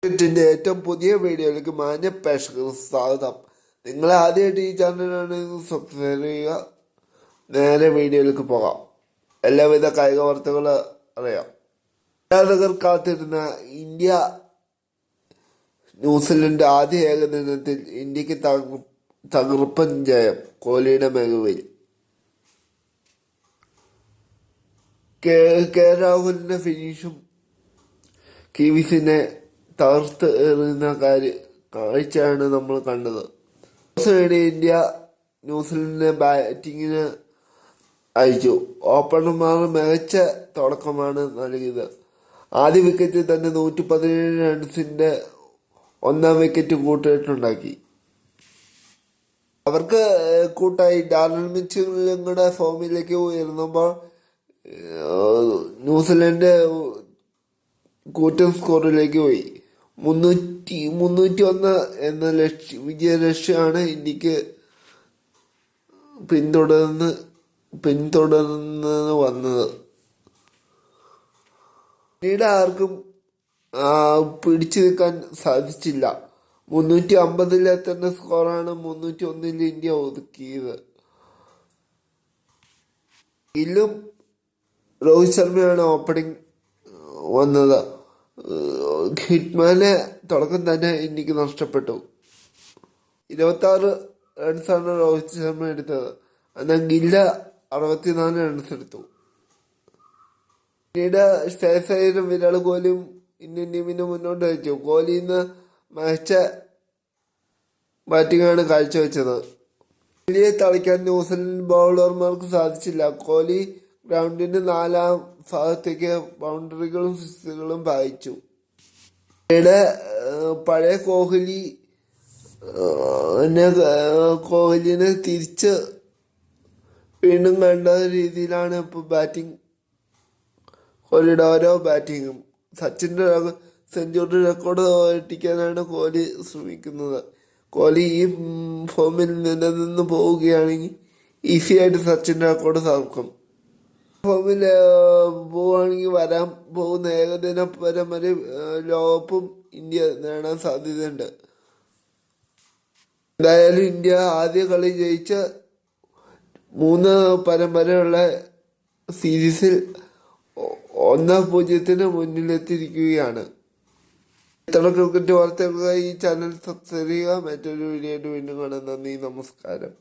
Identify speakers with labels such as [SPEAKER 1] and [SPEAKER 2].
[SPEAKER 1] ക്രിക്കറ്റിൻ്റെ ഏറ്റവും പുതിയ വീഡിയോയിലേക്ക് മാന്യ പ്രേക്ഷകർക്ക് സ്വാഗതം. നിങ്ങൾ ആദ്യമായിട്ട് ഈ ചാനലാണെങ്കിൽ സബ്സ്ക്രൈബ് ചെയ്യുക. നേരെ വീഡിയോയിലേക്ക് പോകാം. എല്ലാവിധ കായിക വാർത്തകൾ അറിയാം. ആരാധകർ കാത്തിരുന്ന ഇന്ത്യ ന്യൂസിലൻഡ് ആദ്യ ഏകദിനത്തിൽ ഇന്ത്യക്ക് തകർപ്പൻ ജയം കോഹ്ലിയുടെ മികവിൽ. കെ രാഹുലിന്റെ ഫിനിഷും കിവീസിനെ തകർത്ത് എറിയുന്ന കാഴ്ചയാണ് നമ്മൾ കണ്ടത്. ടോസ് നേടി ഇന്ത്യ ന്യൂസിലൻഡിനെ ബാറ്റിങ്ങിന് അയച്ചു. ഓപ്പണർമാർ മികച്ച തുടക്കമാണ് നൽകിയത്. ആദ്യ വിക്കറ്റിൽ തന്നെ 117 റൺസിന്റെ ഒന്നാം വിക്കറ്റ് കൂട്ടുകെട്ടുണ്ടാക്കി. അവർക്ക് കൂട്ടായി ഡാർവിൻ മിച്ചെല്ലിന്റെ ഫോമിലേക്ക് ഉയർന്നപ്പോൾ ന്യൂസിലൻഡ് കൂറ്റൻ സ്കോറിലേക്ക് പോയി. 301 എന്ന വിജയലക്ഷ്യമാണ് ഇന്ത്യക്ക് പിന്തുടർന്ന് വന്നത്. പിന്നീട് ആർക്കും പിടിച്ചു നിൽക്കാൻ സാധിച്ചില്ല. 350 സ്കോറാണ് 301 ഇന്ത്യ ഒതുക്കിയത്. ഗില്ലും രോഹിത് ശർമ്മയാണ് ഓപ്പണിംഗ് വന്നത്. ഹിറ്റ്മാനെ തുടക്കം തന്നെ ഇന്ത്യക്ക് നഷ്ടപ്പെട്ടു. 26 റൺസാണ് രോഹിത് ശർമ്മ എടുത്തത്. എന്നാൽ ഗില്ല 64 റൺസ് എടുത്തു. പിന്നീട് ശ്രേയസ് വിരാട് കോഹ്ലിയും ഇന്ത്യൻ ടീമിന് മുന്നോട്ട് വെച്ചു. കോഹ്ലി ഇന്ന് മികച്ച ബാറ്റിംഗാണ് കാഴ്ചവെച്ചത്. കോഹ്ലിയെ തളിക്കാൻ ന്യൂസിലൻഡ് ബൗളർമാർക്ക് സാധിച്ചില്ല. കോഹ്ലി ഗ്രൗണ്ടിന്റെ 4ാം ഭാഗത്തേക്ക് ബൗണ്ടറികളും സിക്സുകളും പായിച്ചു. പിന്നീട് പഴയ കോഹ്ലിനെ തിരിച്ച് വീണ്ടും കണ്ട രീതിയിലാണ് ഇപ്പോൾ ബാറ്റിംഗ്. കോഹ്ലിയുടെ ഓരോ ബാറ്റിങ്ങും സച്ചിൻ്റെ സെഞ്ചുറി റെക്കോർഡ് എത്തിക്കാനാണ് കോഹ്ലി ശ്രമിക്കുന്നത്. കോഹ്ലി ഈ ഫോമിൽ നിലനിന്ന് പോവുകയാണെങ്കിൽ ഈസി ആയിട്ട് സച്ചിൻ്റെ റെക്കോർഡ് തകർക്കും. ഫോമിൽ പോവുകയാണെങ്കിൽ വരാൻ പോകുന്ന ഏകദിന പരമ്പര ലോകകപ്പും ഇന്ത്യ നേടാൻ സാധ്യതയുണ്ട്. എന്തായാലും ഇന്ത്യ ആദ്യ കളി ജയിച്ച് 3 പരമ്പരയുള്ള സീരീസിൽ 1-0 മുന്നിലെത്തിയിരിക്കുകയാണ്. ഇത്തരം ക്രിക്കറ്റ് വാർത്തകൾക്കായി ഈ ചാനൽ സബ്സ്ക്രൈബ് ചെയ്യുക. മറ്റൊരു വീഡിയോ ആയിട്ട് വീണ്ടും കാണാം. നന്ദി, നമസ്കാരം.